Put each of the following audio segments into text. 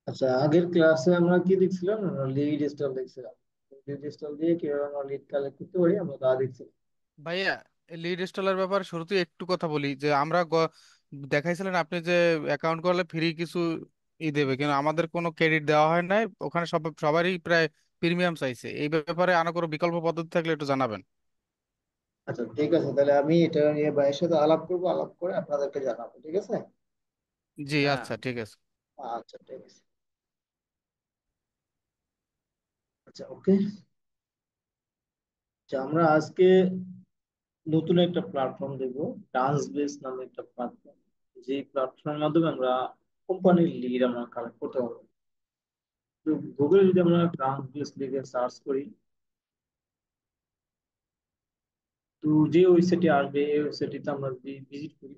আচ্ছা, আগের ক্লাসে আমরা কি দেখছিলাম? আমরা লিড স্টল দেখছিলাম। লিড স্টল দিয়ে কিভাবে আমরা লিড কালেক্ট করতে পারি আমরা তা দেখছিলাম। ভাইয়া, লিড স্টলের ব্যাপারে শুরুতেই একটু কথা বলি যে আমরা দেখাইছিলেন আপনি যে অ্যাকাউন্ট করলে ফ্রি কিছু দেবে, কিন্তু আমাদের কোনো ক্রেডিট দেওয়া হয় নাই ওখানে। সবারই প্রায় প্রিমিয়াম চাইছে। এই ব্যাপারে আরো কোনো বিকল্প পদ্ধতি থাকলে একটু জানাবেন। আচ্ছা, ঠিক আছে, তাহলে আমি এটা নিয়ে ভাইয়ের সাথে আলাপ করবো, আলাপ করে আপনাদেরকে জানাবো, ঠিক আছে? জি হ্যাঁ। আচ্ছা, ঠিক আছে। আচ্ছা, ঠিক আছে। আচ্ছা, ওকে। আচ্ছা, আমরা আজকে নতুন একটা প্ল্যাটফর্ম দেখবো। ডান্স বেস নামে একটা প্ল্যাটফর্ম, যে প্ল্যাটফর্মের মাধ্যমে আমরা কোম্পানির লিড আমরা কালেক্ট করতে পারবো। তো গুগলে যদি আমরা ডান্স বেস লিখে সার্চ করি, তো যে ওয়েবসাইটে আসবে এই ওয়েবসাইটটিতে আমরা যদি ভিজিট করি,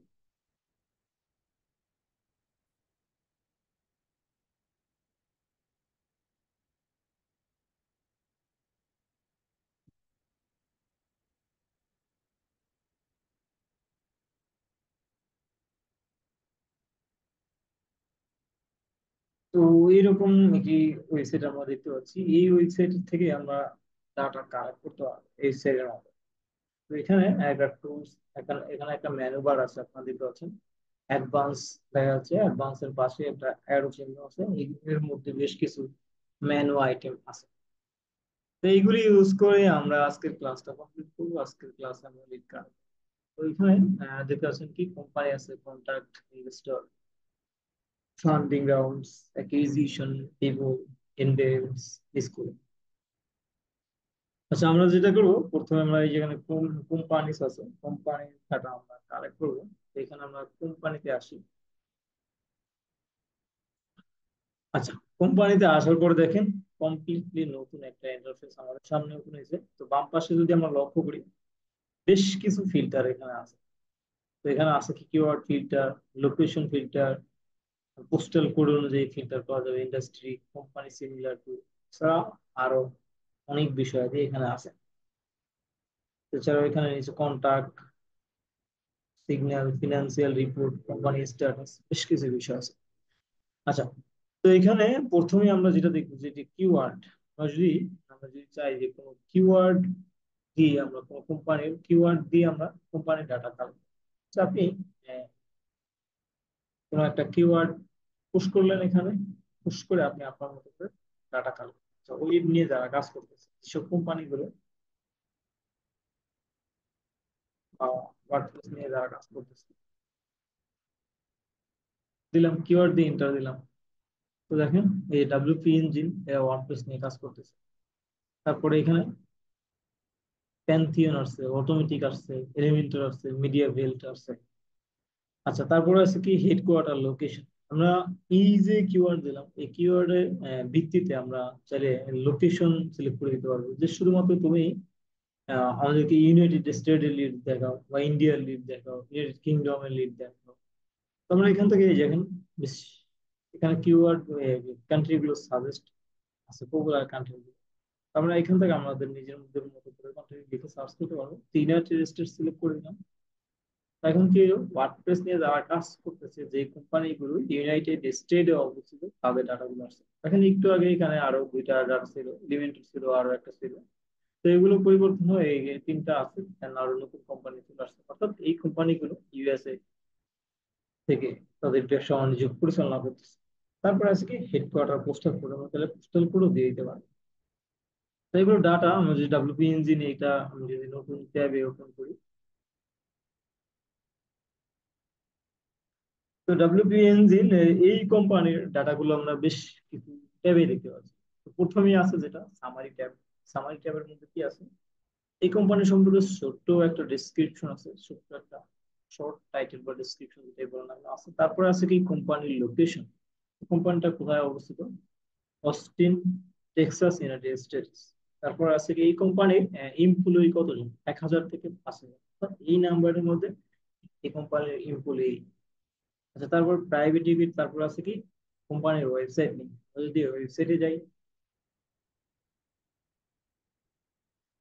তো এইরকম একটি ওয়েবসাইট আমরা দেখতে পাচ্ছি। এই ওয়েবসাইট থেকে আমরা ডাটা কালেক্ট করতে পারবো এই সেলের মধ্যে। তো এখানে একটা টুলস, এখানে এখানে একটা মেনু বার আছে, আপনারা দেখতে পাচ্ছেন। অ্যাডভান্স দেখা যাচ্ছে, অ্যাডভান্স এর পাশে একটা অ্যারো চিহ্ন আছে, এর মধ্যে বেশ কিছু মেনু আইটেম আছে। তো এইগুলি ইউজ করে আমরা আজকের ক্লাসটা কমপ্লিট করবো। আজকের ক্লাসে আমরা লিড কার্ড, তো এখানে দেখতে পাচ্ছেন কি কোম্পানি আছে: contact, investor, funding rounds, acquisition, pivot, index, school. আচ্ছা, আমরা যেটা করবো, প্রথমে আমরা এই যেখানে কোম্পানিস আছে, কোম্পানির ডাটা আমরা কালেক্ট করবো। তো এখানে আমরা কোম্পানিতে আসি। আচ্ছা, কোম্পানিতে আসার পর দেখেন কমপ্লিটলি নতুন একটা ইন্টারফেস আমাদের সামনে ওপেন হয়েছে। তো বাম পাশে যদি আমরা লক্ষ্য করি, বেশ কিছু ফিল্টার এখানে আছে। তো এখানে আছে কি keyword filter, location filter, postal code অনুযায়ী ফিল্টার করা যাবে, ইন্ডাস্ট্রি, কোম্পানি সিমিলার টু, এছাড়া আরো অনেক বিষয় আছে এখানে আছে। এছাড়াও এখানে নিচে contact, signal, financial report, company status, বেশ কিছু বিষয় আছে। আচ্ছা, তো এখানে প্রথমে আমরা যেটা দেখবো যে কিওয়ার্ড। আমরা যদি চাই যে কোনো কিওয়ার্ড দিয়ে আমরা কোনো কোম্পানির কিওয়ার্ড দিয়ে আমরা কোম্পানির ডাটা কালেক্ট, আপনি আহ, কোনো একটা কিওয়ার্ড পুশ করলেন এখানে, পুশ করে আপনি আপনার মতো করে ডাটা কালেক্ট, ওই নিয়ে যারা কাজ করতেছে যেসব কোম্পানিগুলো বা ওয়ার্ডপ্রেস নিয়ে যারা কাজ করতেছে, দিলাম কিওয়ার্ড দিয়ে এন্টার দিলাম। তো দেখেন এই ডাব্লিউপি ইঞ্জিন এরা ওয়ার্ডপ্রেস নিয়ে কাজ করতেছে। তারপরে এখানে প্যান্থিয়ন আসছে, অটোমেটিক আসছে, এলিমেন্টর আসছে, মিডিয়া ভেল্ট আসছে। আচ্ছা, তারপরে আছে কি হেডকোয়ার্টার লোকেশন। আমরা এই যে কিওয়ার্ড দিলাম, এই কিওয়ার্ডের ভিত্তিতে আমরা চাইলে লোকেশন সিলেক্ট করে দিতে পারবো, যে শুধুমাত্র তুমি আমাদেরকে ইউনাইটেড স্টেটের লিড দেখাও বা ইন্ডিয়ার লিড দেখাও, ইউনাইটেড কিংডমের লিড দেখাও। তো আমরা এখান থেকে এই দেখেন বেশ, এখানে কিওয়ার্ড কান্ট্রি গুলো সাজেস্ট আছে, পপুলার কান্ট্রি। আমরা এখান থেকে আমাদের নিজের মধ্যে মতো করে কান্ট্রি লিখে সার্চ করতে পারবো। ইউনাইটেড স্টেটস সিলেক্ট করে দিলাম। এখন কি, ওয়ার্ডপ্রেস নিয়ে যারা কাজ করতেছে যে কোম্পানিগুলো ইউনাইটেড স্টেটে অবস্থিত, তাদের ডাটাগুলো আসছে। এখন একটু আগে এখানে আরো দুইটা ডাটা ছিল, এলিমেন্ট ছিল, আরো একটা ছিল। তো এগুলো পরিবর্তন হয়ে এই তিনটা আছে, and আরো নতুন কোম্পানি চলে আসছে, অর্থাৎ এই কোম্পানিগুলো ইউএসএ থেকে তাদের ব্যবসা বাণিজ্য পরিচালনা করতেছে। তারপরে আছে কি হেডকোয়ার্টার, পোস্টাল কোড, আমরা তাহলে পোস্টাল কোডও দিয়ে দিতে পারি। তো এগুলো ডাটা আমরা যদি ডাব্লিউপি ইঞ্জিন, এটা আমি যদি নতুন ট্যাবে ওপেন করি, তো ডাব্লিউপি ইঞ্জিন এই কোম্পানির ডাটাগুলো আমরা বেশ কিছু ট্যাবে দেখতে পাচ্ছি। তো প্রথমেই আছে যেটা সামারি ট্যাব। সামারি ট্যাবের মধ্যে কি আছে, এই কোম্পানি সম্পর্কে ছোট্ট একটা ডেসক্রিপশন আছে, ছোট্ট একটা শর্ট টাইটেল বা ডেসক্রিপশন যেটাই বলেন না কেন আছে। তারপরে আছে কি কোম্পানির লোকেশন, কোম্পানিটা কোথায় অবস্থিত, অস্টিন, টেক্সাস, ইউনাইটেড স্টেটস। তারপর আছে কি এই কোম্পানির এমপ্লয়ি কতজন, 1,000 থেকে 5,000, অর্থাৎ এই নাম্বারের মধ্যে এই কোম্পানির এমপ্লয়ি। আচ্ছা, তারপর প্রাইভেট ইকুইটি, তারপর আছে কি কোম্পানির ওয়েবসাইট নেই। যদি ওয়েবসাইটে যাই,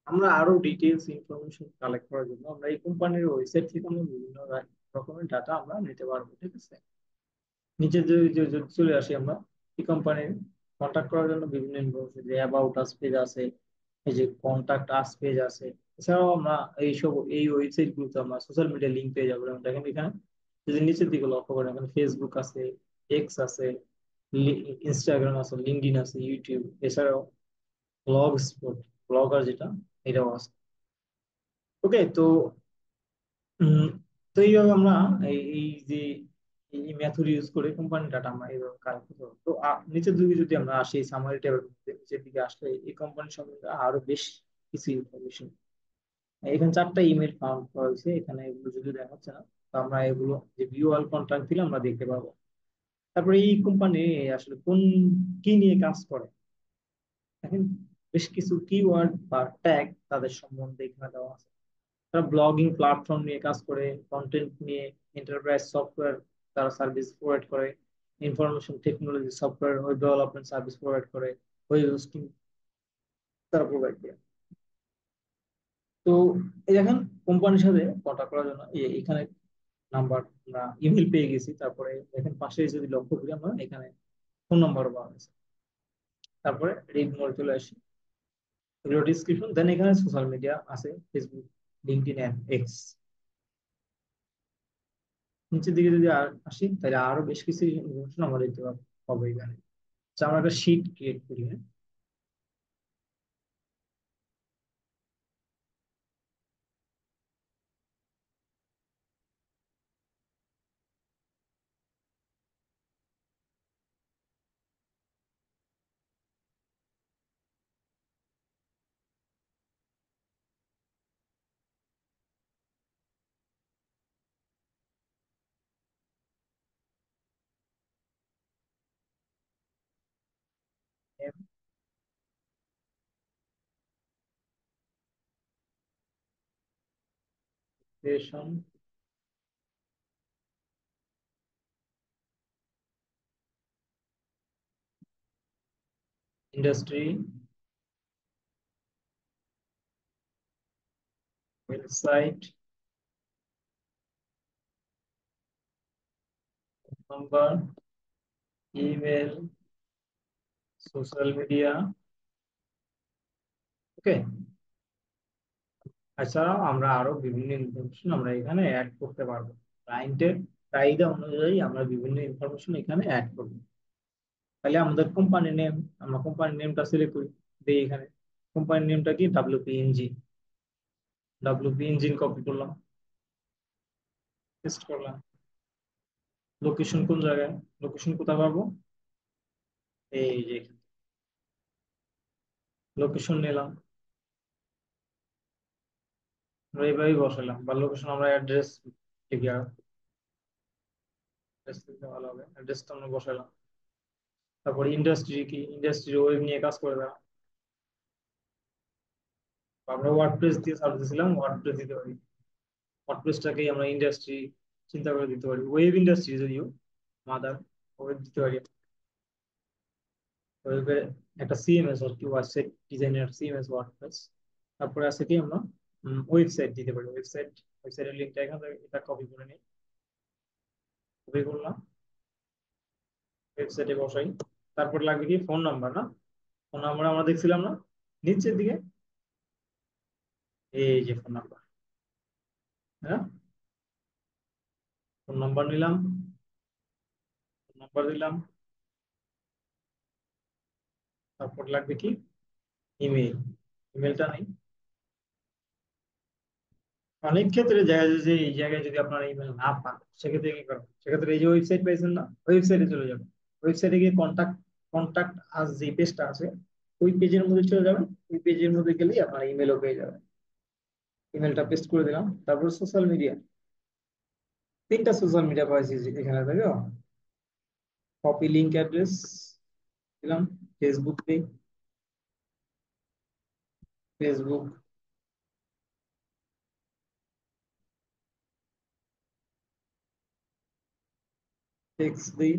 আমরা আরো ডিটেলস ইনফরমেশন কালেক্ট করার জন্য আমরা এই কোম্পানির ওয়েবসাইট থেকে আমরা বিভিন্ন রকমের ডাটা আমরা নিতে পারবো, ঠিক আছে? নিচে যদি যদি চলে আসি আমরা, এই কোম্পানির কন্ট্যাক্ট করার জন্য বিভিন্ন ইনফরমেশন, যে অ্যাবাউট আস পেজ আছে, এই যে কন্ট্যাক্ট আস পেজ আছে। এছাড়াও আমরা এই ওয়েবসাইট গুলোতে আমরা সোশ্যাল মিডিয়া লিঙ্ক পেয়ে যাবো। যেমন দেখেন এখানে যদি নিচের দিকে লক্ষ্য করেন, এখানে ফেসবুক আছে, এক্স আছে, ইনস্টাগ্রাম আছে, লিঙ্কডইন আছে, ইউটিউব, এছাড়াও ব্লগ স্পট, ব্লগার যেটা, এটাও আছে। ওকে, তো উম, তো এইভাবে আমরা এই যে এই মেথড ইউজ করে কোম্পানি ডাটা আমরা এইভাবে কালেক্ট করতে পারবো। তো নিচের দিকে যদি আমরা আসি, সামারি ট্যাবের মধ্যে নিচের দিকে আসলে এই কোম্পানি সম্বন্ধে আরো বেশ কিছু ইনফরমেশন, এখানে 4টা ইমেল ফাউন্ড করা হয়েছে, এখানে এগুলো যদি দেখাচ্ছে না, তো আমরা এগুলো যে ভিউ অল কন্ট্রাক্ট দিলে আমরা দেখতে পাবো। তারপরে এই কোম্পানি আসলে কি নিয়ে কাজ করে, এখন বেশ কিছু কিওয়ার্ড বা ট্যাগ তাদের সম্বন্ধে এখানে দেওয়া আছে। তারা ব্লগিং প্ল্যাটফর্ম নিয়ে কাজ করে, কন্টেন্ট নিয়ে, এন্টারপ্রাইজ সফটওয়্যার তারা সার্ভিস প্রোভাইড করে, information technology software, web development service provide করে, ওয়েব হোস্টিং তারা প্রোভাইড করে। তো এই দেখেন কোম্পানির সাথে কন্ট্যাক্ট করার জন্য এখানে নাম্বার, আমরা ইমেল পেয়ে গেছি। তারপরে দেখেন পাশে যদি লক্ষ্য করি আমরা এখানে ফোন নাম্বারও পাওয়া গেছে। তারপরে রিড মোড চলে আসি, এগুলো ডিসক্রিপশন, দেন এখানে সোশ্যাল মিডিয়া আছে, ফেসবুক, লিঙ্কডইন এন্ড এক্স। নিচের দিকে যদি আসি তাহলে আরো বেশ কিছু ইনফরমেশন আমরা দেখতে পাবো এখানে। আচ্ছা, আমরা একটা শিট ক্রিয়েট করি, হ্যাঁ। Creation, industry, website, number, email, social media. Okay, এছাড়াও আমরা আরো বিভিন্ন ইনফরমেশন আমরা এখানে অ্যাড করতে পারবো। ক্লায়েন্টের চাহিদা অনুযায়ী আমরা বিভিন্ন ইনফরমেশন এখানে অ্যাড করবো। তাহলে আমাদের কোম্পানি নেম, আমরা কোম্পানি নেমটা সিলেক্ট করি, দিই এখানে কোম্পানি নেমটা কি, WP engine. WP engine copy করলাম, পেস্ট করলাম। লোকেশন কোন জায়গায়, লোকেশন কোথায় পাবো, এই যে লোকেশন নিলাম, আমরা এইভাবেই বসালাম, বা লোকেশন আমরা অ্যাড্রেস লিখি, অ্যাড্রেস লিখলে ভালো হবে, অ্যাড্রেসটা আমরা বসালাম। তারপর ইন্ডাস্ট্রি কি, ইন্ডাস্ট্রি ওয়েব নিয়ে কাজ করে তারা, বা আমরা ওয়ার্ডপ্রেস দিয়ে সার্চ দিয়েছিলাম, ওয়ার্ডপ্রেস দিতে পারি, ওয়ার্ডপ্রেসটাকেই আমরা ইন্ডাস্ট্রি চিন্তা করে দিতে পারি, ওয়েব ইন্ডাস্ট্রি যদিও মাদার, ওয়েব দিতে পারি। ওয়েবে একটা সিএমএস আর কি, ওয়েবসাইট ডিজাইনের সিএমএস ওয়ার্ডপ্রেস। তারপরে আছে কি আমরা ওয়েবসাইট দিতে পারি, ওয়েবসাইটের লিঙ্কটা এখান থেকে এটা কপি করে নিই, কপি করলাম, ওয়েবসাইটে বসাই। তারপর লাগবে কি, ফোন নাম্বার, না? ফোন নাম্বার আমরা দেখছিলাম না নিচের দিকে, এই যে ফোন নাম্বার, হ্যাঁ। ফোন নাম্বার নিলাম, ফোন নাম্বার দিলাম। তারপর লাগবে কি, ইমেল, ইমেলটা নেই। অনেক ক্ষেত্রে দেখা যায় যে এই জায়গায় যদি আপনার ইমেল না পান, সেক্ষেত্রে কি করবেন, সেক্ষেত্রে এই যে ওয়েবসাইট পাইছেন না, ওয়েবসাইটে চলে যাবেন। ওয়েবসাইটে গিয়ে কন্টাক্ট আস যে পেজটা আছে, ওই পেজের মধ্যে চলে যাবেন। ওই পেজের মধ্যে গেলেই আপনার ইমেলও পেয়ে যাবেন। ইমেলটা পেস্ট করে দিলাম। তারপর সোশ্যাল মিডিয়া, 3টা সোশ্যাল মিডিয়া পাইছি এখানে, তাই তো? কপি লিঙ্ক অ্যাড্রেস দিলাম, ফেসবুক দিই, ফেসবুক, টেক্সট দিই,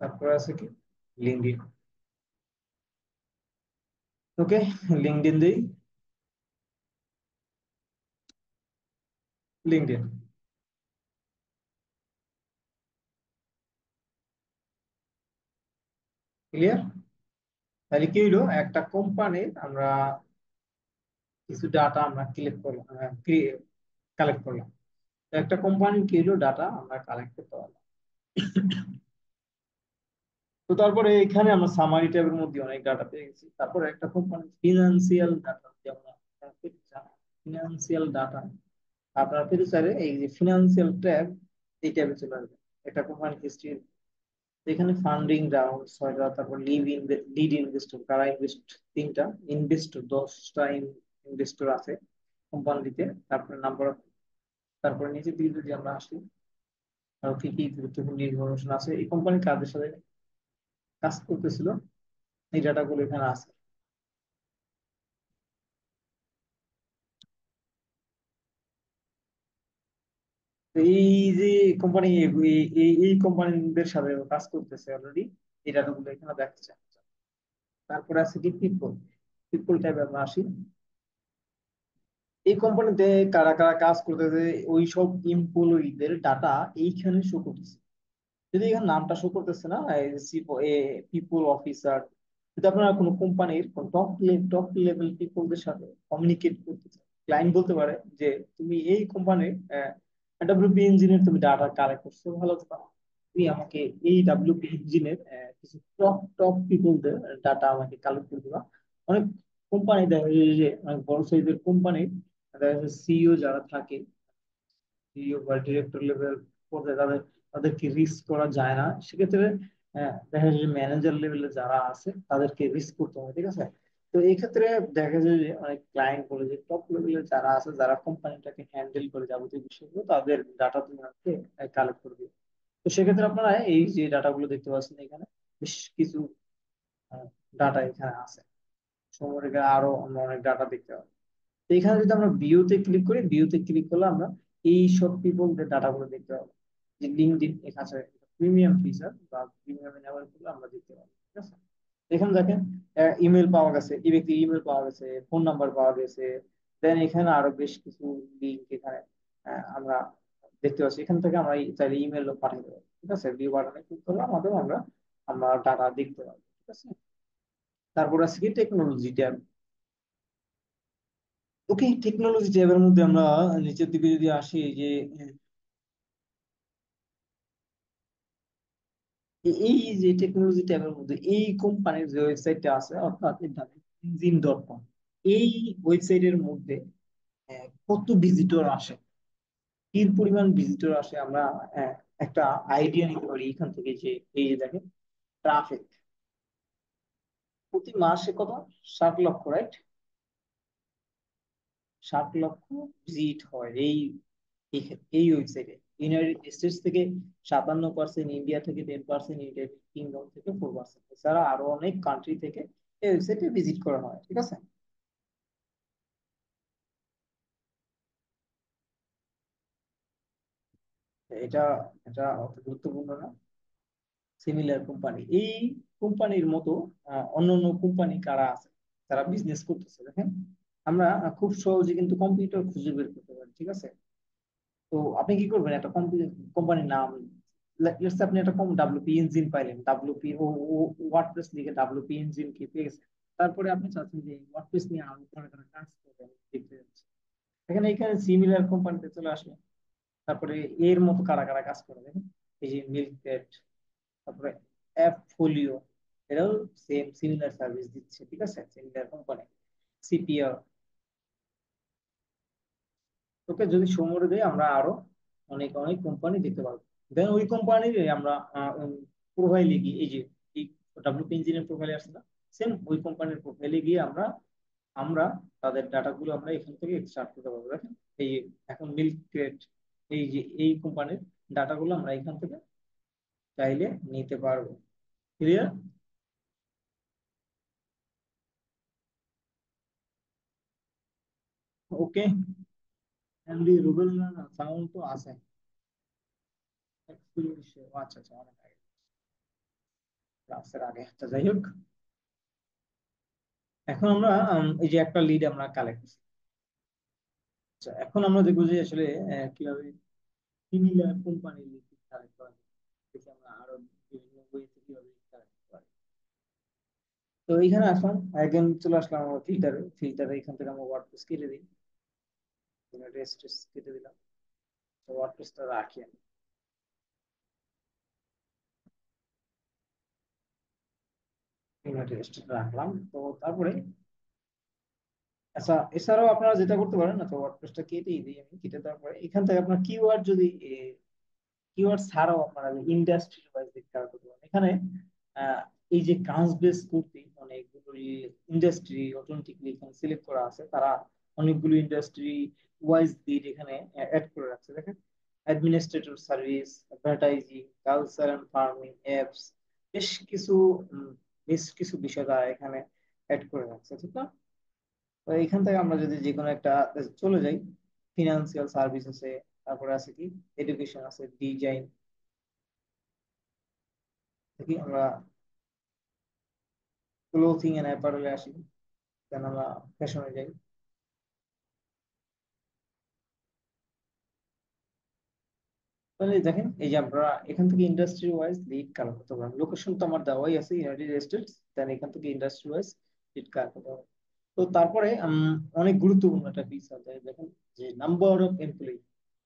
তারপর আছে কি, লিঙ্কডইন। ওকে, লিঙ্কডইন দিই। লিঙ্কডইন। ক্লিয়ার? তাহলে কি হইলো, একটা কোম্পানির আমরা কিছু ডাটা আমরা কালেক্ট করলাম, কালেক্ট করলাম। তো একটা কোম্পানির কি হলো, ডাটা আমরা কালেক্ট করতে পারলাম। তো তারপরে এখানে আমরা সামারি ট্যাবের মধ্যে অনেক ডাটা পেয়ে গেছি। তারপরে একটা কোম্পানির ফিনান্সিয়াল ডাটা, যেমন ফিনান্সিয়াল ডাটা আপনারা পেতে চাইলে এই যে ফিনান্সিয়াল ট্যাব, এই ট্যাবে চলে আসবে। একটা কোম্পানি হিস্ট্রি, এখানে ফান্ডিং রাউন্ড 6টা, তারপর লিড ইনভেস্টর কারা ইনভেস্ট, 3টা ইনভেস্টর, 10টা ইনভেস্টর আছে কোম্পানিতে, তারপরে নাম্বার অফ, তারপরে নিচের দিকে যদি আমরা আসি, আর কি কি গুরুত্বপূর্ণ ইনফরমেশন আছে, এই কোম্পানি কাদের সাথে কাজ করতেছিল, এই ডাটাগুলো এখানে আছে। তো এই যে কোম্পানি, এই কোম্পানিদের সাথে কাজ করতেছে অলরেডি, এই ডাটাগুলো এখানে দেখাচ্ছে। তারপরে আছে কি পিপল, পিপল টাইপে আমরা আসি। এই কোম্পানিতে কারা কারা কাজ করতেছে, ওই সব এমপ্লয়ীদের ডাটা এইখানে শো করতেছে। যদি এখানে নামটা শো করতেছে না, পিপল অফিসার, যদি আপনারা কোনো কোম্পানির টপ লেভেল পিপলদের সাথে কমিউনিকেট করতে চান, ক্লায়েন্ট বলতে পারে যে তুমি এই কোম্পানির ডাব্লিউপি ইঞ্জিনের তুমি ডাটা কালেক্ট করছো, ভালো কথা, তুমি আমাকে এই ডাব্লিউপি ইঞ্জিনের কিছু টপ টপ পিপলদের ডাটা আমাকে কালেক্ট করে দিবা। অনেক কোম্পানি দেখা যায় যে অনেক বড় সাইজের কোম্পানি, দেখা যাচ্ছে সিইও যারা থাকে, সিইও বা ডিরেক্টর লেভেল পর্যায়ে, তাদেরকে রিস্ক করা যায় না। সেক্ষেত্রে দেখা যায় যে ম্যানেজার লেভেলে যারা আছে তাদেরকে রিস্ক করতে হয়, ঠিক আছে। তো এই ক্ষেত্রে দেখা যায় যে অনেক ক্লায়েন্ট বলে যে টপ লেভেলে যারা আছে, যারা কোম্পানিটাকে হ্যান্ডেল করে যাবতীয় বিষয়গুলো, তাদের ডাটা তুমি আমাকে কালেক্ট করে দিও। তো সেক্ষেত্রে আপনারা এই যে ডাটাগুলো দেখতে পাচ্ছেন এখানে, বেশ কিছু ডাটা এখানে আছে। সময় আরো আমরা অনেক ডাটা দেখতে পাবো। তো এখানে যদি আমরা ভিউতে ক্লিক করি, ভিউতে ক্লিক করলে আমরা এই সব পিপলদের ডাটাগুলো দেখতে পাবো। যে লিঙ্কডইন এখানে প্রিমিয়াম ফিচার বা প্রিমিয়াম এনাবেল করলে আমরা দেখতে পাবো, ঠিক আছে। এখানে দেখেন ইমেল পাওয়া গেছে, এই ব্যক্তির ইমেল পাওয়া গেছে, ফোন নাম্বার পাওয়া গেছে। দেন এখানে আরো বেশ কিছু লিঙ্ক এখানে আমরা দেখতে পাচ্ছি। এখান থেকে আমরা চাইলে ইমেলও পাঠাতে পারি, ঠিক আছে। ভিউ বাটনে ক্লিক করলে আমাদের আমরা আমরা ডাটা দেখতে পাবো, ঠিক আছে। তারপর আছে কি টেকনোলজি ট্যাব। ওকে, টেকনোলজি ট্যাবের মধ্যে আমরা নিচের দিকে যদি আসি, এই যে এই যে টেকনোলজি ট্যাবের মধ্যে এই কোম্পানির যে ওয়েবসাইটটা আছে, অর্থাৎ ইঞ্জিন.কম, এই ওয়েবসাইটের মধ্যে কত ভিজিটর আসে, কি পরিমাণ ভিজিটর আসে, আমরা আহ, একটা আইডিয়া নিতে পারি এখান থেকে। যে এই যে দেখেন, ট্রাফিক প্রতি মাসে কত, 60 লক্ষ, রাইট? 60 লক্ষ ভিজিট হয় এই এই এই ওয়েবসাইটে। ইউনাইটেড স্টেটস থেকে 57%, ইন্ডিয়া থেকে 10%, ইউনাইটেড কিংডম থেকে 4%, এছাড়া আরো অনেক কান্ট্রি থেকে এই ওয়েবসাইটে ভিজিট করা হয়, ঠিক আছে। এটা এটা অত গুরুত্বপূর্ণ না। সিমিলার কোম্পানি, এই কোম্পানির মতো অন্য অন্য কোম্পানি কারা আছে, তারা বিজনেস করতেছে, দেখেন আমরা খুব সহজে কিন্তু কম্পিউটার খুঁজে বের করতে পারি, ঠিক আছে। তো আপনি কি করবেন, একটা কোম্পানির নাম, লেটস সে আপনি একটা কম ডাব্লিউপি ইঞ্জিন পাইলেন, ডাব্লিউপি ও ওয়ার্ডপ্রেস লিখে ডাব্লিউপি ইঞ্জিন কি পেয়েছেন। তারপরে আপনি চাচ্ছেন যে ওয়ার্ডপ্রেস নিয়ে আরো কারা কারা কাজ করবেন, দেখতে যাচ্ছেন এখানে, এখানে সিমিলার কোম্পানিতে চলে আসলেন। তারপরে এর মতো কারা কারা কাজ করে দেখেন, এই যে মিল্কটেড, তারপরে অ্যাপ ফোলিও, এরাও সেম সিমিলার সার্ভিস দিচ্ছে, ঠিক আছে, সিমিলার কোম্পানি। সিপিআর। ওকে, যদি সময় দেয় আমরা আরো অনেক অনেক কোম্পানি দেখতে পারবো। দেন ওই কোম্পানির আমরা প্রোফাইলে গিয়ে, এই যে এই ডাব্লিউপি ইঞ্জিনের প্রোফাইলে আসছে না, সেম ওই কোম্পানির প্রোফাইলে গিয়ে আমরা আমরা তাদের ডাটাগুলো আমরা এখান থেকে এক্সট্রাক্ট করতে পারবো, দেখেন। এই যে এখন মিল্ক ক্রেট, এই যে এই কোম্পানির ডাটাগুলো আমরা এখান থেকে চাইলে নিতে পারবো। ক্লিয়ার? ওকে। এমডি রুবেল না, সাউন্ড তো আছে। আচ্ছা আচ্ছা, অনেক আগে, ক্লাসের আগে। আচ্ছা, যাই হোক, এখন আমরা এই যে একটা লিড আমরা কালেক্ট, আচ্ছা, এখন আমরা দেখবো যে আসলে কিভাবে সিমিলার কোম্পানি লিস্ট কালেক্ট করা যায়। দেখি আমরা আরো বিভিন্ন ওয়েতে কিভাবে কালেক্ট করা যায়। তো এইখানে আসলাম, একদম চলে আসলাম আমার ফিল্টারে এখান থেকে আমরা ওয়ার্ডপ্রেস কেটে দিই, রেস্ট কেটে দিলাম। তো ওয়ার্ডপ্রেসটা রাখি আমি, রেস্ট রাখলাম। তো তারপরে আচ্ছা, এছাড়াও আপনারা যেটা করতে পারেন, আচ্ছা ওয়ার্ডপ্রেসটা কেটেই দিই আমি, কেটে দেওয়ার পরে এখান থেকে আপনার কিওয়ার্ড যদি কিওয়ার্ড ছাড়াও আপনারা ইন্ডাস্ট্রি ওয়াইজ দেখতে পারবেন এখানে। আহ, এই যে কাজ বেস করতে অনেকগুলো ইন্ডাস্ট্রি অটোমেটিকলি এখানে সিলেক্ট করা আছে, তারা অনেকগুলো ইন্ডাস্ট্রি ওয়াইজ দিক এখানে অ্যাড করে রাখছে দেখেন। Administrator service, advertising, culture and farming, apps, বেশ কিছু উম, বেশ কিছু বিষয় তারা এখানে অ্যাড করে রাখছে, ঠিক না? তো এখান থেকে আমরা যদি যে কোনো একটা চলে যাই, ফিনান্সিয়াল সার্ভিস আছে, তারপরে আছে কি এডুকেশন আছে, ডিজাইন, দেখি আমরা ক্লোথিং এন্ড অ্যাপারেলে আসি, দেন আমরা ফ্যাশনে যাই। তাহলে দেখেন এই যে আমরা এখান থেকে ইন্ডাস্ট্রি ওয়াইজ লিড কালেক্ট করতে পারবো, লোকেশন তো আমার দেওয়াই আছে ইউনাইটেড স্টেটস, দেন এখান থেকে ইন্ডাস্ট্রি ওয়াইজ লিড কালেক্ট করতে পারবো। তো তারপরে অনেক গুরুত্বপূর্ণ একটা পিস আছে দেখেন, যে নাম্বার অফ এমপ্লয়ি।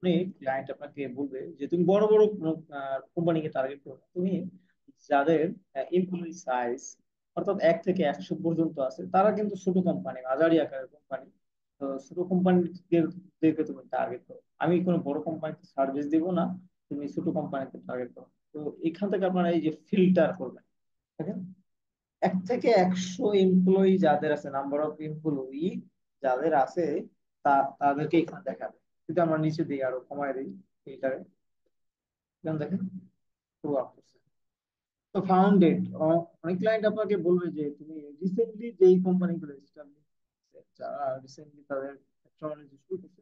অনেক ক্লায়েন্ট আপনাকে বলবে যে তুমি বড় বড় কোম্পানিকে টার্গেট করো, তুমি যাদের এমপ্লয়ি সাইজ অর্থাৎ 1 থেকে 100 পর্যন্ত আছে, তারা কিন্তু ছোট কোম্পানি, মাঝারি আকারের কোম্পানি। তো ছোট কোম্পানিদেরকে তুমি টার্গেট করো, আমি কোনো বড় কোম্পানিতে সার্ভিস দিব না, তুমি ছোট কোম্পানিতে টার্গেট করো। তো এখান থেকে আপনারা এই যে ফিল্টার করবেন দেখেন, 1 থেকে 100 এমপ্লয়ি যাদের আছে, নাম্বার অফ এমপ্লয়ি যাদের আছে, তাদেরকে এখানে দেখাবে। যদি আমরা নিচে দিই আরো কমায় দিই ফিল্টারে, এখানে দেখেন টু আপ। তো ফাউন্ডেড, অনেক ক্লায়েন্ট আপনাকে বলবে যে তুমি রিসেন্টলি যেই কোম্পানিগুলো এস্টাবলিশ, যারা রিসেন্টলি তাদের টেকনোলজি শুরু করছে,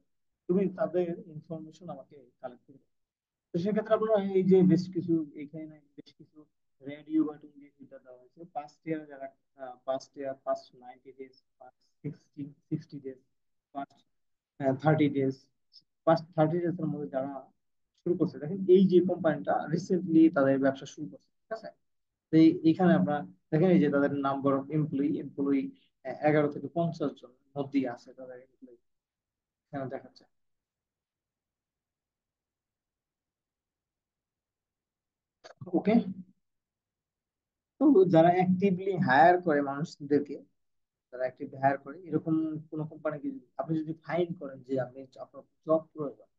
তুমি তাদের ইনফরমেশন আমাকে কালেক্ট করে দাও। তো সেক্ষেত্রে আপনারা এই যে বেশ কিছু, এখানে বেশ কিছু রেডিও বাটন দিয়ে ফিল্টার দেওয়া হয়েছে। পাস্ট ইয়ার যারা, পাস্ট ইয়ার, past 90 days, past 60 days, past 30 days, past 30 days এর মধ্যে যারা শুরু করছে, দেখেন এই যে কোম্পানিটা রিসেন্টলি তাদের ব্যবসা শুরু করছে, ঠিক আছে? তো এইখানে আমরা দেখেন এই যে তাদের নাম্বার অফ এমপ্লয়ি 11 থেকে 50 জন মধ্যেই আছে তাদের এমপ্লয়ি, এখানে দেখাচ্ছে। ওকে। তো যারা অ্যাক্টিভলি হায়ার করে মানুষদেরকে, যারা অ্যাক্টিভলি হায়ার করে এরকম কোন কোম্পানিকে আপনি যদি ফাইন্ড করেন যে আপনি আপনার জব প্রয়োজন,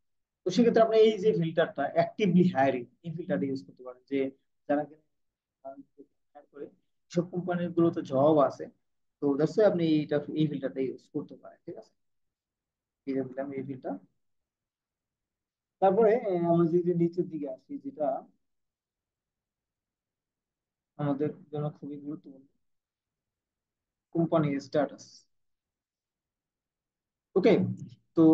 তো সেক্ষেত্রে আপনি এই যে ফিল্টারটা অ্যাক্টিভলি হায়ারিং, এই ফিল্টারটা ইউজ করতে পারেন, যে যারা hire করে সব কোম্পানির গুলোতে জব আছে। তো দ্যাটস আপনি এই ফিল্টারটা ইউজ করতে পারেন, ঠিক আছে? এই যে দিলাম এই ফিল্টার। তারপরে আমরা যদি নিচের দিকে আসি, যেটা আমাদের জন্য খুবই গুরুত্বপূর্ণ, কোম্পানি স্ট্যাটাস। ওকে। তো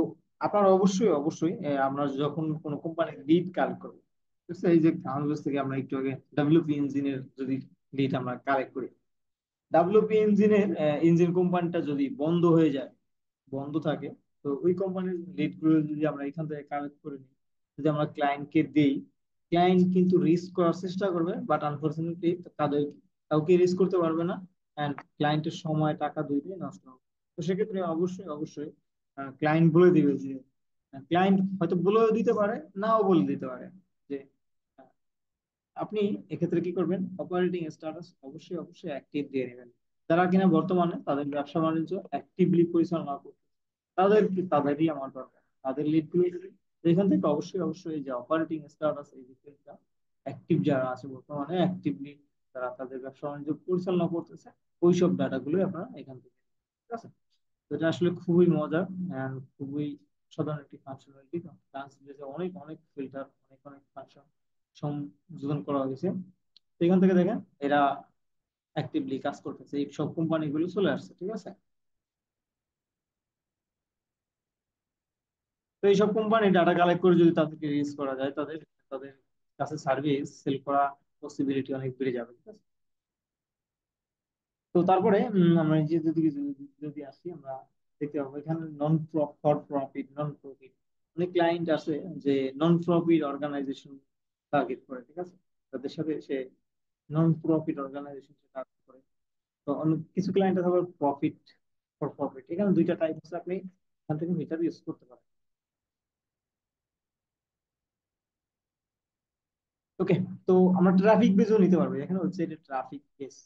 আপনারা অবশ্যই অবশ্যই আমরা যখন কোনো কোম্পানির লিড কালেক্ট করবো, ঠিক আছে? এই যে বাংলাদেশ থেকে আমরা একটু আগে ডাব্লিউপি ইঞ্জিনের যদি লিড আমরা কালেক্ট করি, ডাব্লিউপি ইঞ্জিন কোম্পানিটা যদি বন্ধ হয়ে যায়, বন্ধ থাকে, তো ওই কোম্পানির লিড গুলো যদি আমরা এখান থেকে কালেক্ট করে নিই, যদি আমরা ক্লায়েন্টকে দেই, ক্লায়েন্ট কিন্তু রিস্ক করার চেষ্টা করবে, বাট আনফরচুনেটলি তাদের কাউকে রিস্ক করতে পারবে না, অ্যান্ড ক্লায়েন্টের সময় টাকা দুইটাই নষ্ট হবে। তো সেক্ষেত্রে অবশ্যই অবশ্যই ক্লায়েন্ট বলে দিবে যে, ক্লায়েন্ট হয়তো বলেও দিতে পারে, নাও বলে দিতে পারে যে আহ, আপনি এক্ষেত্রে কি করবেন, অপারেটিং স্ট্যাটাস অবশ্যই অবশ্যই অ্যাক্টিভ দিয়ে নেবেন। যারা কিনা বর্তমানে তাদের ব্যবসা বাণিজ্য অ্যাক্টিভলি পরিচালনা করছে, তাদেরই আমার দরকার, তাদের লিড গুলো যদি, তো এখান থেকে অবশ্যই অবশ্যই এই যে অপারেটিং স্ট্যাটাস, এই ডিটেলটা অ্যাক্টিভ যারা আছে বর্তমানে অ্যাক্টিভলি, তারা তাদের ব্যবসা বাণিজ্য পরিচালনা করতেছে, ওইসব ডাটা গুলো আপনারা এখান থেকে, ঠিক আছে? তো এটা আসলে খুবই মজার and খুবই সাধারণ একটি ফাংশনালিটি। ট্রান্সলেটে অনেক অনেক ফিল্টার, অনেক অনেক ফাংশন সংযোজন করা হয়েছে। তো এখান থেকে দেখেন এরা অ্যাক্টিভলি কাজ করতেছে, এই সব কোম্পানিগুলো চলে আসছে, ঠিক আছে? তো এইসব কোম্পানি ডাটা কালেক্ট করে যদি তাদেরকে রিলিজ করা যায়, তাদের তাদের কাছে সার্ভিস সেল করা পসিবিলিটি অনেক বেড়ে যাবে, ঠিক আছে? তো তারপরে আমরা যে যদি যদি যদি আসি আমরা দেখতে পাবো এখানে known for profit, non profit, অনেক ক্লায়েন্ট আছে যে নন প্রফিট অর্গানাইজেশন টার্গেট করে, ঠিক আছে, তাদের সাথে সে নন প্রফিট অর্গানাইজেশন টার্গেট করে। তো অনেক কিছু ক্লায়েন্ট আছে আবার প্রফিট ফর প্রফিট, এখানে দুইটা টাইপ আছে, আপনি এখান থেকে মিটার ইউজ করতে পারেন। ওকে, তো আমরা ট্রাফিক বেজও নিতে পারবো এখানে, ওয়েবসাইটে ট্রাফিক বেস,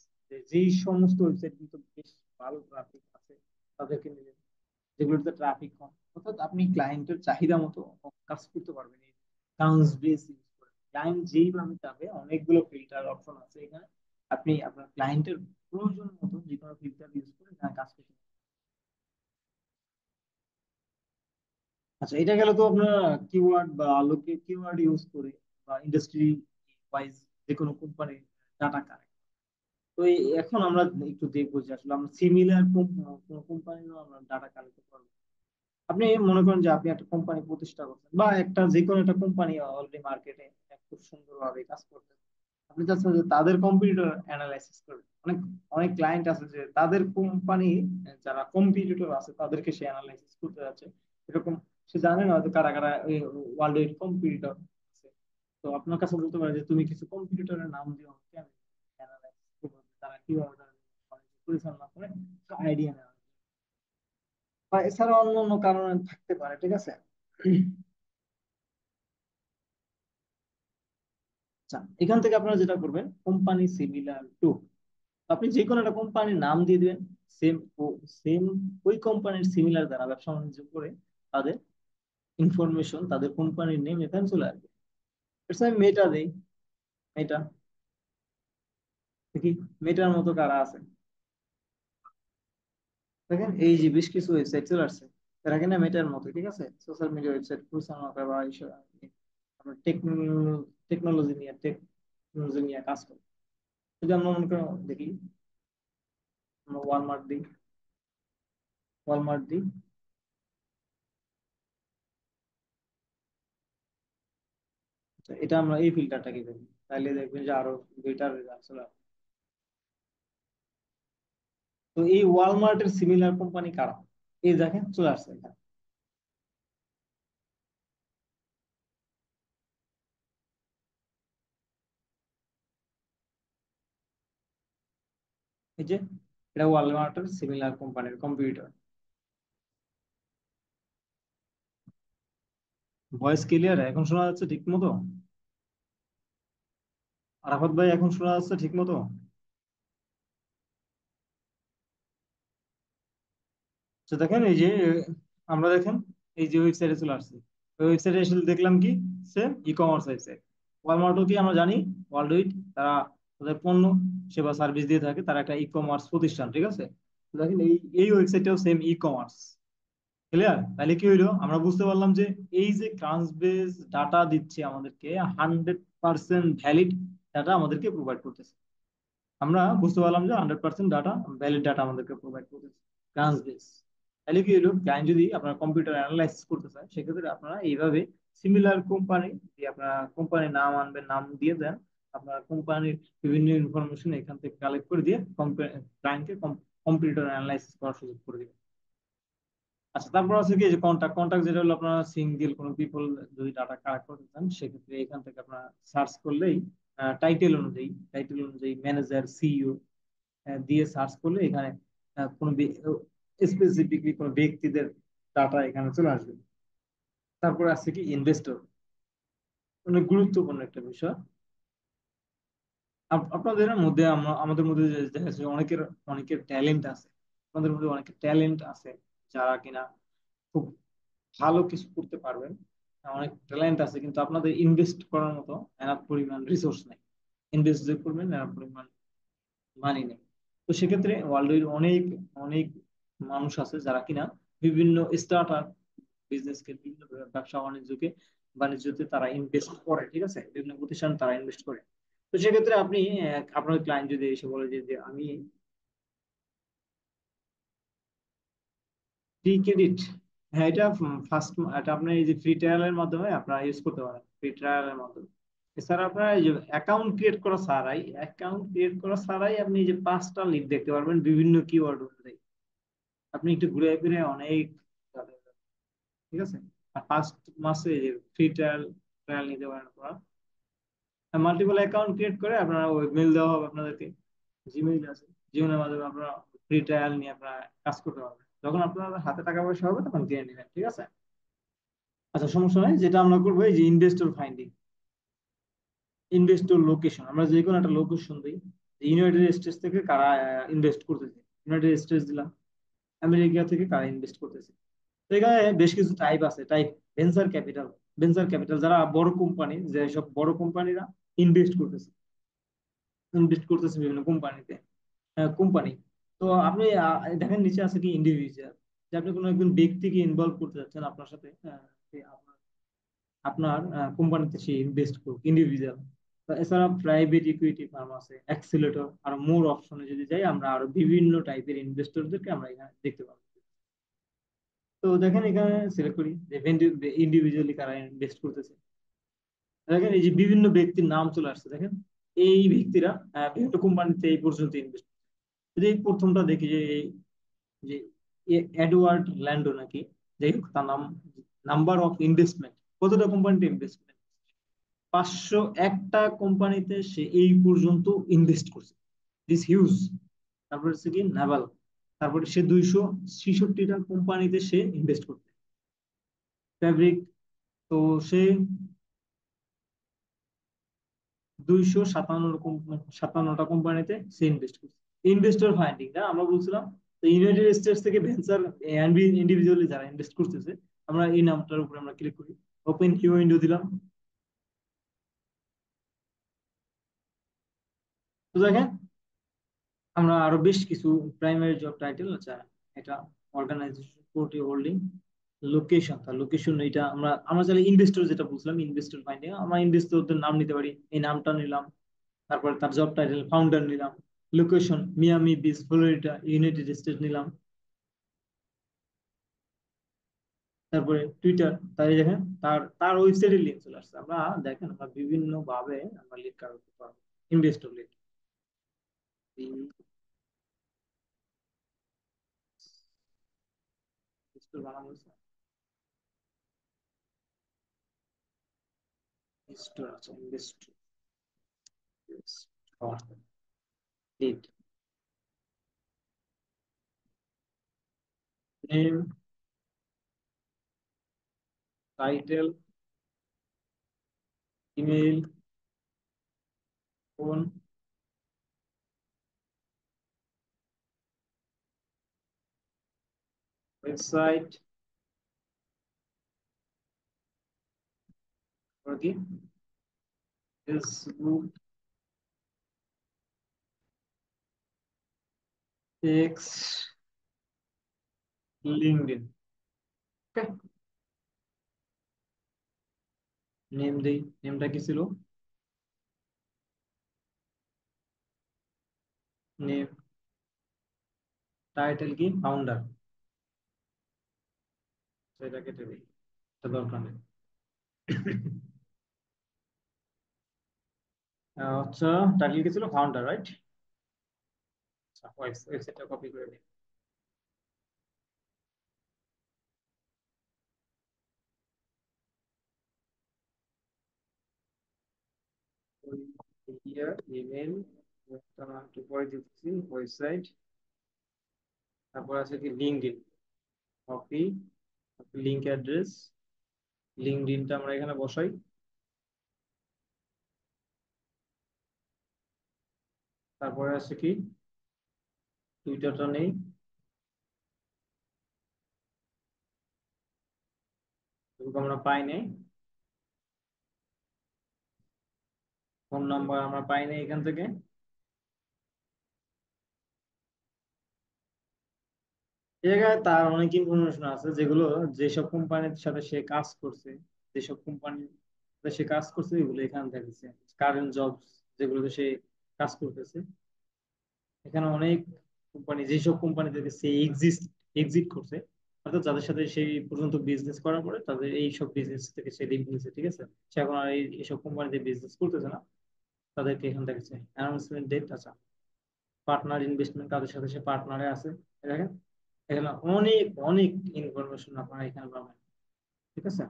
যেই সমস্ত ওয়েবসাইট কিন্তু বেশ ভালো ট্রাফিক আছে তাদেরকে নিলে, যেগুলোতে ট্রাফিক কম, অর্থাৎ আপনি ক্লায়েন্টের চাহিদা মতো কাজ করতে পারবেন এই কাউন্টস বেস ইউজ করে। ক্লায়েন্ট যেইভাবে চাবে, অনেকগুলো ফিল্টার অপশন আছে এখানে, আপনি আপনার ক্লায়েন্টের প্রয়োজন মতো যে কোনো ফিল্টার ইউজ করে এখানে কাজ করতে পারবেন। আচ্ছা, এটা গেল তো আপনার কিওয়ার্ড বা লোকে কিওয়ার্ড ইউজ করে বা ইন্ডাস্ট্রি ওয়াইজ যে কোনো কোম্পানির ডাটা কালেক্ট। তো এখন আমরা একটু দেখবো যে আসলে আমরা সিমিলার কোনো কোম্পানিরও আমরা ডাটা কালেক্ট করবো। আপনি মনে করেন যে আপনি একটা কোম্পানি প্রতিষ্ঠা করছেন বা একটা যে কোনো একটা কোম্পানি অলরেডি মার্কেটে খুব সুন্দরভাবে কাজ করতেছে, আপনি চাচ্ছেন যে তাদের কম্পিটিটর অ্যানালাইসিস করবে। অনেক অনেক ক্লায়েন্ট আছে যে তাদের কোম্পানি, যারা কম্পিটিটর আছে তাদেরকে সে অ্যানালাইসিস করতে যাচ্ছে, এরকম সে জানে না হয়তো কারা কারা ওয়ার্ল্ড ওয়াইড কম্পিটিটর আছে। তো আপনার কাছে বলতে পারে যে তুমি কিছু কম্পিটিটরের নাম দিও আমাকে, আমি অ্যানালাইসিস করবো তারা কিভাবে তাদের বাণিজ্য পরিচালনা করে, আইডিয়া নেওয়া, বা এছাড়া অন্য অন্য কারণে থাকতে পারে, ঠিক আছে। আচ্ছা, এখান থেকে আপনারা যেটা করবেন, কোম্পানি সিমিলার টু, আপনি যে কোনো একটা কোম্পানির নাম দিয়ে দিবেন, সেম সেম ওই কোম্পানির সিমিলার দ্বারা ব্যবসা বাণিজ্য করে তাদের ইনফরমেশন, তাদের কোম্পানির নেম এখানে চলে আসবে। এছাড়া আমি মেটা দেই, মেটা দেখি মেটার মতো কারা আছে, দেখেন এই যে বেশ কিছু ওয়েবসাইট চলে আসছে, তারা কিনা মেটার মতো, ঠিক আছে, সোশ্যাল মিডিয়া ওয়েবসাইট পরিচালনা করে বা এইসব আপনার টেকনোলজি নিয়ে টেকনোলজি নিয়ে কাজ করে। যদি আমরা মনে করি দেখি, আমরা ওয়ালমার্ট দিই, ওয়ালমার্ট দিই, তো এটা আমরা এই ফিল্টারটাকে দেবো, তাহলে দেখবেন যে আরো দুইটার রেজাল্ট চলে আসবে। তো এই ওয়ালমার্টের সিমিলার কোম্পানি কারা, এই দেখেন চলে আসছে এখানে। এই যে এটা ওয়ালমার্টের সিমিলার কোম্পানির কম্পিউটার। ভয়েস ক্লিয়ার এখন শোনা যাচ্ছে ঠিক মতো? আরাফাত ভাই এখন শোনা যাচ্ছে ঠিক মতো? তো দেখেন এই যে আমরা দেখেন এই যে ওয়েবসাইটে চলে আসছে, ওই ওয়েবসাইটে এসে দেখলাম কি, সেম ই কমার্স ওয়েবসাইট। ওয়ালমার্টও কি আমরা জানি, ওয়ার্ল্ড উইড তারা তাদের পণ্য সেবা সার্ভিস দিয়ে থাকে, তারা একটা ই কমার্স প্রতিষ্ঠান, ঠিক আছে। তো দেখেন এই এই ওয়েবসাইটটাও সেম ই কমার্স। ক্লিয়ার? তাহলে কি হইলো, আমরা বুঝতে পারলাম যে এই যে ক্রাঞ্চবেস ডাটা দিচ্ছে আমাদেরকে, 100% ভ্যালিড ডাটা আমাদেরকে প্রোভাইড করতেছে। আমরা বুঝতে পারলাম যে 100% ডাটা, ভ্যালিড ডাটা আমাদেরকে প্রোভাইড করতেছে ক্রাঞ্চবেস। তাহলে কি হলো, ক্লায়েন্ট যদি আপনার কম্পিউটার অ্যানালাইসিস করতে চায়, সেক্ষেত্রে আপনারা এইভাবে সিমিলার কোম্পানি দিয়ে আপনার কোম্পানির নাম আনবেন, নাম দিয়ে দেন, আপনার কোম্পানির বিভিন্ন ইনফরমেশন এখান থেকে কালেক্ট করে দিয়ে ক্লায়েন্টকে কম্পিউটার অ্যানালাইসিস করার সুযোগ করে দিবেন। আচ্ছা, তারপর আছে কি যে কন্টাক্ট, কন্টাক্ট যেটা হলো আপনারা সিঙ্গেল কোনো পিপল যদি ডাটা কালেক্ট করতে চান, সেক্ষেত্রে এখান থেকে আপনারা সার্চ করলেই টাইটেল অনুযায়ী ম্যানেজার, সিইও দিয়ে সার্চ করলে এখানে কোনো স্পেসিফিকলি কোনো ব্যক্তিদের ডাটা এখানে চলে আসবে। তারপর আছে কি ইনভেস্টর, অনেক গুরুত্বপূর্ণ একটা বিষয়। আপনাদের মধ্যে আমাদের মধ্যে দেখা যাচ্ছে অনেকের অনেকের ট্যালেন্ট আছে, আমাদের মধ্যে অনেকের ট্যালেন্ট আছে যারা কিনা খুব ভালো কিছু করতে পারবেন, অনেক ট্যালেন্ট আছে, কিন্তু আপনাদের ইনভেস্ট করার মতো এনাফ পরিমাণ রিসোর্স নেই, ইনভেস্ট যে করবেন এনাফ পরিমাণ মানি নেই। তো সেক্ষেত্রে ওয়ার্ল্ডের অনেক অনেক মানুষ আছে যারা কিনা বিভিন্ন স্টার্ট আপ বিজনেসকে, বিভিন্ন ব্যবসা বাণিজ্যতে তারা ইনভেস্ট করে, ঠিক আছে, বিভিন্ন প্রতিষ্ঠান তারা ইনভেস্ট করে। তো সেক্ষেত্রে আপনি আপনার ক্লায়েন্ট যদি এসে বলে যে আমি ফ্রি ক্রেডিট, হ্যাঁ এটা ফার্স্ট, এটা আপনার এই যে ফ্রি ট্রায়ালের মাধ্যমে আপনারা ইউজ করতে পারেন, ফ্রি ট্রায়ালের মাধ্যমে। এছাড়া আপনার এই যে অ্যাকাউন্ট ক্রিয়েট করা ছাড়াই আপনি এই যে 5টা লিড দেখতে পারবেন বিভিন্ন কিওয়ার্ড অনুযায়ী। আপনি একটু ঘুরে ফিরে অনেক যাবে, ঠিক আছে। আর ফার্স্ট মাসে ফ্রি ট্রায়াল ট্রায়াল নিতে পারেন আপনারা। মাল্টিপল অ্যাকাউন্ট ক্রিয়েট করে আপনারা ওই মেল দেওয়া হবে আপনাদেরকে, জিমেইল আছে, জিমেইলের মাধ্যমে আপনারা ফ্রি ট্রায়াল নিয়ে আপনারা কাজ করতে পারবেন। যখন আপনার হাতে টাকা পয়সা হবে তখন কিনে নেবেন, ঠিক আছে। আচ্ছা, সমস্যা নাই। যেটা আমরা করবো এই যে ইনভেস্টর ফাইন্ডিং, ইনভেস্টর লোকেশন, আমরা যে কোনো একটা লোকেশন দিই। ইউনাইটেড স্টেটস থেকে কারা ইনভেস্ট করতেছে, ইউনাইটেড স্টেটস দিলাম, আমেরিকা থেকে কারা ইনভেস্ট করতেছে। তো এখানে বেশ কিছু টাইপ আছে, type venture capital. Venture capital যারা বড় কোম্পানি, যেসব বড় কোম্পানিরা ইনভেস্ট করতেছে, ইনভেস্ট করতেছে বিভিন্ন কোম্পানিতে, কোম্পানি। তো আপনি দেখেন নিচে আছে কি ইন্ডিভিজুয়াল, যে আপনি কোনো একজন ব্যক্তিকে ইনভলভ করতে যাচ্ছেন আপনার সাথে, সে আপনার আপনার কোম্পানিতে সে ইনভেস্ট করুক, ইন্ডিভিজুয়াল। এছাড়া প্রাইভেট ইকুইটি ফার্ম আছে, অ্যাক্সিলেটর, আর মোর অপশনে যদি যাই আমরা আরো বিভিন্ন টাইপের ইনভেস্টরদেরকে আমরা এখানে দেখতে পাবো। তো দেখেন এখানে সিলেক্ট করি যে ইন্ডিভিজুয়ালি কারা ইনভেস্ট করতেছে। দেখেন এই যে বিভিন্ন ব্যক্তির নাম চলে আসছে, দেখেন এই ব্যক্তিরা বিভিন্ন কোম্পানিতে এই পর্যন্ত ইনভেস্ট। যদি এই প্রথমটা দেখি যে যে এডওয়ার্ড ল্যান্ডো নাকি, যাই হোক তার নাম, নাম্বার অফ ইনভেস্টমেন্ট, কতটা কোম্পানিতে ইনভেস্টমেন্ট, 501টা কোম্পানিতে সে এই পর্যন্ত ইনভেস্ট করছে, দিস হিউজ। তারপরে হচ্ছে কি নাভাল, তারপরে সে 266টা কোম্পানিতে সে ইনভেস্ট করছে। ফেব্রিক, তো সে 257টা কোম্পানিতে সে ইনভেস্ট করছে। ইনভেস্টর ফাইন্ডিং না আমরা বলছিলাম, তো ইউনাইটেড স্টেটস থেকে ভেঞ্চার ইন্ডিভিজুয়ালি যারা ইনভেস্ট করতেছে, আমরা এই নামটার উপরে আমরা ক্লিক করি, ওপেন নিউ উইন্ডো দিলাম। তো দেখেন আমরা আরো বেশ কিছু প্রাইমারি জব টাইটেল, আচ্ছা এটা অর্গানাইজেশন, পোর্টি হোল্ডিং, লোকেশন, তার লোকেশন এটা আমরা আমরা চাইলে ইনভেস্টর, যেটা বুঝলাম ইনভেস্টর ফাইন্ডিং, আমরা ইনভেস্টরদের নাম নিতে পারি, এই নামটা নিলাম। তারপরে তার জব টাইটেল ফাউন্ডার নিলাম, location Miami beach Florida United state নিলাম। তারপরে টুইটার, তাই দেখেন তার তার ওয়েবসাইটের লিঙ্ক চলে আসছে। আমরা দেখেন আমরা বিভিন্ন ভাবে আমরা লিড করতে পারবো, ইনভেস্টর লিড, ইনভেস্টর বানানো হয়েছে, ইনভেস্টর আছে, investor lead, name, title, email, phone, website, কি ফেসবুক, এক্স, লিঙ্কডইন। নেম দেই, নেমটা কি ছিল, নেম, টাইটেল কি ফাউন্ডার, সেটা কেটে দিই, এটা দরকার নেই। আচ্ছা, টাইটেল কি ছিল, ফাউন্ডার, রাইট। আচ্ছা, ওয়েবসাইটটা কপি করে নিই। ইয়ার, ইমেল, একটু পরে দিচ্ছি, ওয়েবসাইট, তারপর আছে কি লিঙ্কডইন, কপি, লিঙ্ক অ্যাড্রেস, লিঙ্কডইনটা আমরা এখানে বসাই। তারপরে আছে কি টুইটারটা নেই, যেহেতু আমরা পাই নাই, ফোন নাম্বার আমরা পাই নাই এখান থেকে। এই জায়গায় তার অনেক ইনফরমেশন আছে, যেগুলো যেসব কোম্পানির সাথে সে কাজ করছে, যেসব কোম্পানি সে কাজ করছে এগুলো এখানে দেখেছে, কারেন্ট জব যেগুলোতে সে কাজ করতেছে। এখানে অনেক কোম্পানি, যেসব কোম্পানি থেকে সে এক্সিট করছে, অর্থাৎ যাদের সাথে সেই পর্যন্ত বিজনেস করার পরে তাদের এই সব বিজনেস থেকে সে লিভ নিয়েছে, ঠিক আছে। সে এখন আর এইসব কোম্পানিতে বিজনেস করতেছে না, তাদেরকে এখান দেখেছে। অ্যানাউন্সমেন্ট ডেট, আচ্ছা পার্টনার ইনভেস্টমেন্ট, কাদের সাথে সে পার্টনারে আছে, এই দেখেন এখানে অনেক অনেক ইনফরমেশন আপনারা এখানে পাবেন। ঠিক আছে।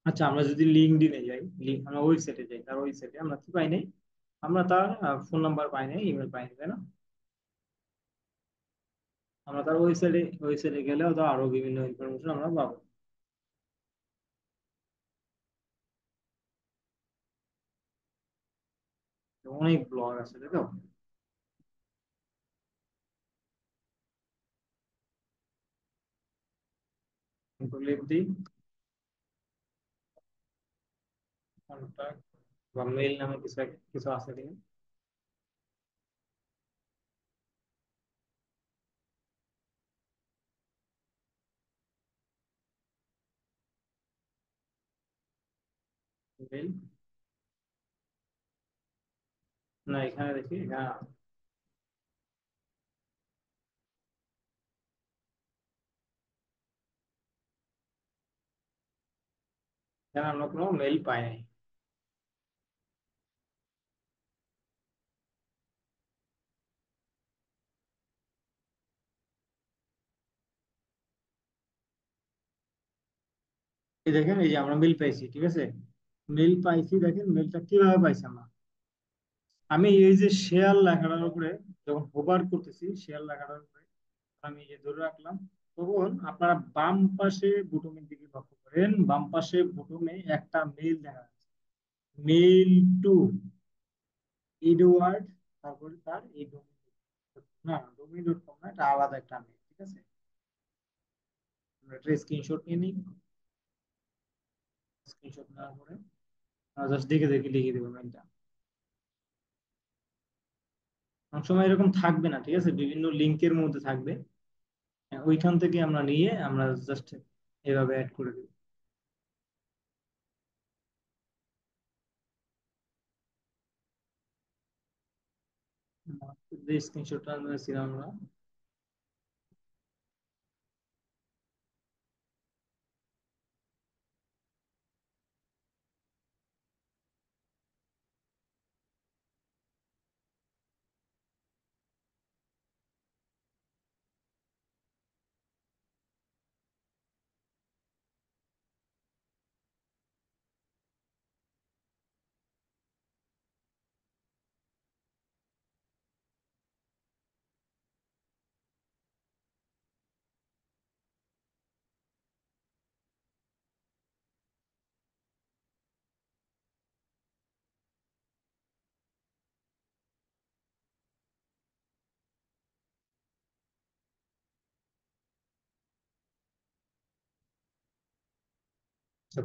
আচ্ছা, আমরা যদি লিঙ্কডইনে যাই, আমরা ওয়েবসাইটে যাই, তার ওয়েবসাইটে আমরা কি পাই নাই? আমরা তার ফোন নাম্বার পাই নাই, ইমেল পাই নাই, তাই না? আমরা তার ওয়েবসাইটে গেলেও তো আরো বিভিন্ন ইনফরমেশন আমরা পাবো। অনেক ব্লগ আছে, দেখো। লিখ দিই কন্টাক্ট বা মেইল নামে কিছু কিছু আছে কিনা। মেইল, না এখানে দেখি, হ্যাঁ। এখানে আমরা কোনো মেইল পাই নাই। এই দেখেন, এই যে আমরা মেইল পাইছি, ঠিক আছে। মেইল পাইছি, দেখেন মেইলটা কিভাবে পাইছি আমরা। আমি এই যে শেয়ার লেখাটার উপরে যখন হোভার করতেছি, শেয়ার লেখাটার উপরে আমি যে ধরে রাখলাম, তখন আপনারা বাম পাশে বুটমের দিকে লক্ষ্য করেন, বাম পাশে বুটমে একটা মেইল দেখা যাচ্ছে। মেইল টু এডওয়ার্ড, তারপরে তার এই ডোমেইন, না ডোমেইন ডট কম না, এটা আলাদা একটা মেইল, ঠিক আছে। আমরা একটা স্ক্রিনশট নিয়ে নিই। স্ক্রিনশট নেওয়ার পরে জাস্ট দেখে দেখে লিখে দেবো মেইলটা। অনেক সময় এরকম থাকবে না, ঠিক আছে, বিভিন্ন লিঙ্কের মধ্যে থাকবে। ওইখান থেকে আমরা নিয়ে আমরা জাস্ট এভাবে অ্যাড করে দেবো। যে স্ক্রিনশটটা নিয়েছিলাম আমরা,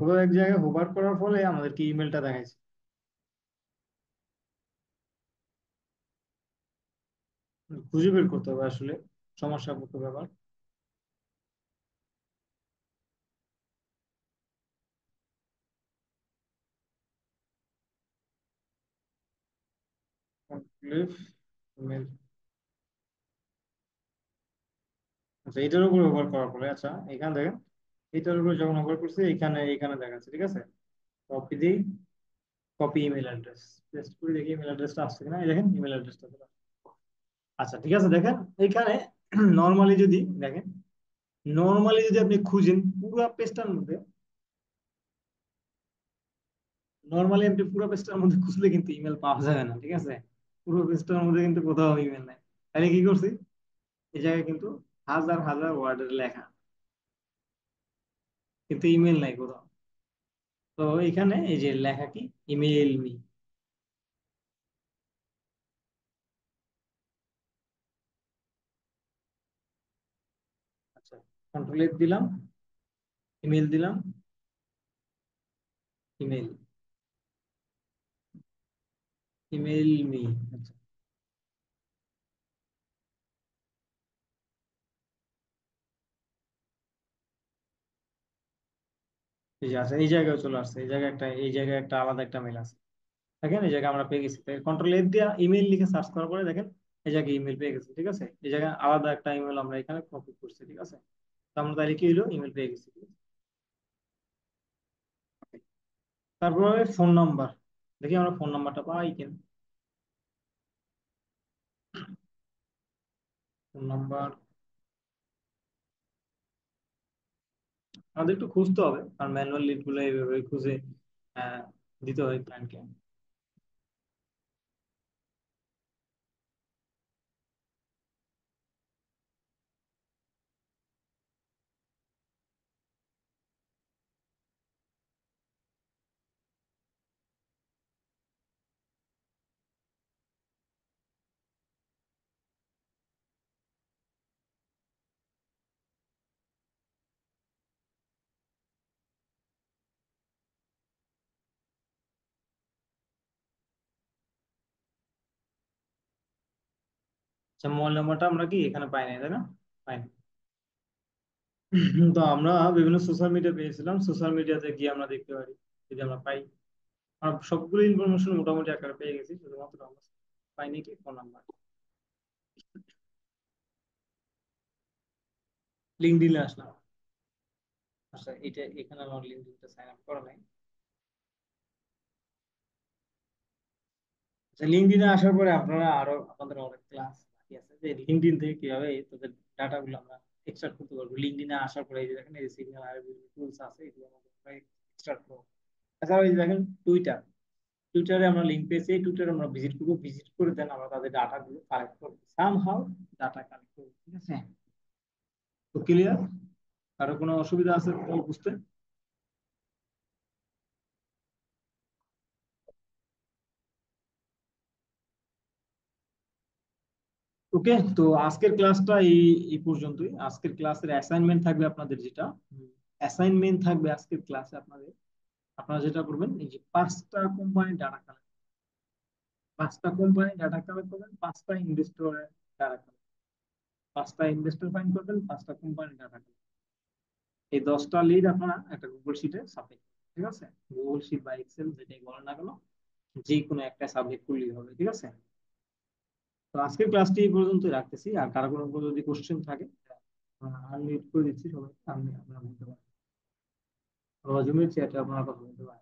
কোথাও এক জায়গায় হোভার করার ফলে আমাদেরকে ইমেলটা দেখাইছে। খুঁজে বের করতে হবে আসলে, সমস্যা পড়তে ব্যাপার। ইমেল, আচ্ছা এটার উপর হোভার করার পরে, আচ্ছা এখানে দেখেন, এটার উপর যখন হোভার করছি, এখানে এখানে দেখাচ্ছে, ঠিক আছে। কপি দিই, কপি ইমেল অ্যাড্রেস, পেস্ট করে দেখি ইমেল অ্যাড্রেসটা আসছে কিনা। এই দেখেন ইমেল অ্যাড্রেসটা। আচ্ছা ঠিক আছে, দেখেন এখানে নর্মালি যদি দেখেন, নর্মালি যদি আপনি খুঁজেন পুরো পেজটার মধ্যে, নর্মালি আপনি পুরো পেজটার মধ্যে খুঁজলে কিন্তু ইমেল পাওয়া যাবে না, ঠিক আছে। পুরো পেজটার মধ্যে কিন্তু কোথাও ইমেল নাই। তাহলে কি করছি, এই জায়গায় কিন্তু হাজার হাজার ওয়ার্ডের লেখা, কিন্তু ইমেল নাই কোথাও। তো এখানে এই যে লেখা কি, ইমেল মি। আচ্ছা, কন্ট্রোল এফ দিলাম, ইমেল দিলাম, ইমেল, ইমেল মি। আচ্ছা, এই যে আচ্ছা, এই জায়গায় চলে আসছে, এই জায়গায় একটা, এই জায়গায় একটা আলাদা একটা মেল আছে। দেখেন এই জায়গায় আমরা পেয়ে গেছি, কন্ট্রোল এফ দিয়ে ইমেল লিখে সার্চ করার পরে দেখেন এই জায়গায় ইমেল পেয়ে গেছি, ঠিক আছে। এই জায়গায় আলাদা একটা ইমেল আমরা এখানে কপি করছি, ঠিক আছে। তো আমরা তাহলে কি হলো, ইমেল পেয়ে গেছি, ঠিক আছে? তারপরে ফোন নাম্বার, দেখি আমরা ফোন নাম্বারটা পাই কিনা। ফোন নাম্বার, আমাদের একটু খুঁজতে হবে, কারণ ম্যানুয়াল লিড গুলো এইভাবে খুঁজে আহ, দিতে হয় ক্লায়েন্টকে। আচ্ছা, মোবাইল নাম্বারটা আমরা কি এখানে পাই নাই, তাই না? পাই নাই। তো আমরা বিভিন্ন সোশ্যাল মিডিয়া পেয়েছিলাম, সোশ্যাল মিডিয়াতে গিয়ে আমরা দেখতে পারি যদি আমরা পাই। আমরা সবগুলো ইনফরমেশন মোটামুটি আকারে পেয়ে গেছি, শুধুমাত্র আমরা পাইনি কি ফোন নাম্বার। লিঙ্কডইনে আসলাম। আচ্ছা, এটা এখানে আমার লিঙ্কডইনটা সাইন আপ করা নাই। আচ্ছা, লিঙ্কডইনে আসার পরে আপনারা আরো আপনাদের অনেক ক্লাস বাকি আছে, যে লিঙ্কডইন থেকে কিভাবে তাদের ডাটা গুলো আমরা এক্সট্রাক্ট করতে পারবো। লিঙ্কডইনে আসার পরে এই যে দেখেন, এই সিগন্যাল আর বিভিন্ন টুলস আছে, এগুলো আমরা এক্সট্রাক্ট করবো। তাছাড়া এই যে দেখেন টুইটার, টুইটারে আমরা লিঙ্ক পেয়েছি, এই টুইটারে আমরা ভিজিট করবো, ভিজিট করে দেন আমরা তাদের ডাটা গুলো কালেক্ট করবো, সামহাউ ডাটা কালেক্ট করবো। ঠিক আছে? তো ক্লিয়ার? কারো কোনো অসুবিধা আছে তো বুঝতে? ওকে, তো আজকের ক্লাসটা এই পর্যন্তই। আজকের ক্লাসের অ্যাসাইনমেন্ট থাকবে আপনাদের, যেটা অ্যাসাইনমেন্ট থাকবে আজকের ক্লাসে আপনাদের, আপনারা যেটা করবেন, এই যে পাঁচটা কোম্পানি ডাটা কালেক্ট করবেন, পাঁচটা ইনভেস্টরের ডাটা কালেক্ট, পাঁচটা ইনভেস্টর ফাইন্ড করবেন, পাঁচটা কোম্পানি ডাটা কালেক্ট। এই 10টা লিড আপনারা একটা গুগল শিটে সাবমিট, ঠিক আছে? গুগল শিট বা এক্সেল যেটাই বলেন না কেন, যে কোনো একটা সাবমিট করলেই হবে। ঠিক আছে? তো আজকের ক্লাসটি এই পর্যন্তই রাখতেছি। আর কারো কোনো যদি কোশ্চেন থাকে আনমিউট করে দিচ্ছি সবাই, আপনি আপনারা বলতে পারেন, জুমের চ্যাটে আপনারা কথা বলতে পারেন।